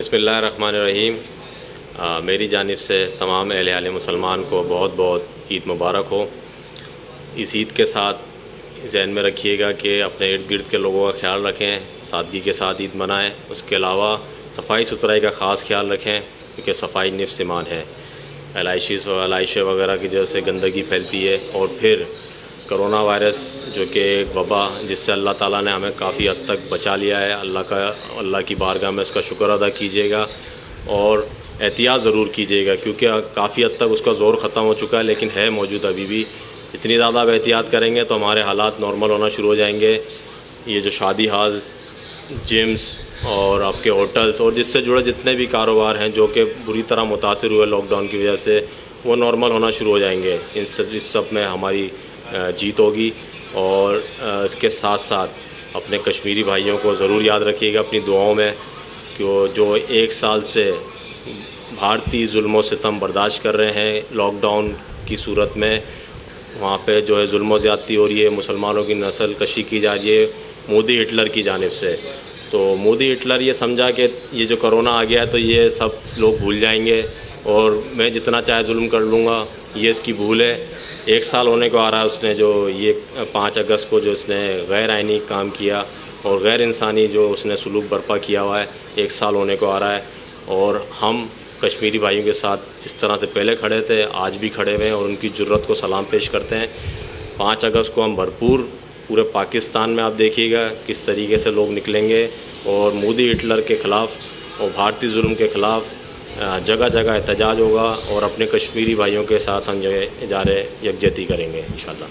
بسم اللہ الرحمن الرحیم۔ میری جانب سے تمام اہل عالم مسلمان کو بہت بہت عید مبارک ہو۔ اس عید کے ساتھ ذہن میں رکھیے گا کہ اپنے ارد گرد کے لوگوں کا خیال رکھیں، سادگی کے ساتھ عید منائیں۔ اس کے علاوہ صفائی ستھرائی کا خاص خیال رکھیں، کیونکہ صفائی نفس ایمان ہے۔ علائشیں وغیرہ کی جگہ سے گندگی پھیلتی ہے، اور پھر کرونا وائرس جو کہ ایک وبا جس سے اللہ تعالیٰ نے ہمیں کافی حد تک بچا لیا ہے، اللہ کی بارگاہ میں اس کا شکر ادا کیجیے گا اور احتیاط ضرور کیجیے گا، کیونکہ کافی حد تک اس کا زور ختم ہو چکا ہے، لیکن ہے موجود ابھی بھی۔ جتنی زیادہ آپ احتیاط کریں گے تو ہمارے حالات نارمل ہونا شروع ہو جائیں گے۔ یہ جو شادی ہال، جمس اور آپ کے ہوٹلز اور جس سے جڑے جتنے بھی کاروبار ہیں جو کہ بری طرح متاثر ہوئے لاک ڈاؤن کی وجہ سے، وہ نارمل ہونا شروع ہو جائیں گے۔ اس سب میں ہماری جیت ہوگی۔ اور اس کے ساتھ ساتھ اپنے کشمیری بھائیوں کو ضرور یاد رکھیے گا اپنی دعاؤں میں، کہ وہ جو ایک سال سے بھارتی ظلم و ستم برداشت کر رہے ہیں لاک ڈاؤن کی صورت میں، وہاں پہ جو ہے ظلم و زیادتی ہو رہی ہے، مسلمانوں کی نسل کشی کی جا رہی ہے مودی ہٹلر کی جانب سے۔ تو مودی ہٹلر یہ سمجھا کہ یہ جو کرونا آ گیا ہے تو یہ سب لوگ بھول جائیں گے اور میں جتنا چاہے ظلم کر لوں گا، یہ اس کی بھول ہے۔ ایک سال ہونے کو آ رہا ہے اس نے جو یہ 5 اگست کو جو اس نے غیر آئینی کام کیا اور غیر انسانی جو اس نے سلوک برپا کیا ہوا ہے، 1 سال ہونے کو آ رہا ہے۔ اور ہم کشمیری بھائیوں کے ساتھ جس طرح سے پہلے کھڑے تھے آج بھی کھڑے ہوئے ہیں اور ان کی جرت کو سلام پیش کرتے ہیں۔ 5 اگست کو ہم بھرپور پورے پاکستان میں آپ دیکھیے گا کس طریقے سے لوگ نکلیں گے اور مودی ہٹلر کے خلاف اور بھارتی ظلم کے خلاف جگہ جگہ احتجاج ہوگا، اور اپنے کشمیری بھائیوں کے ساتھ ہم جو ہے اظہار یکجہتی کریں گے انشاءاللہ۔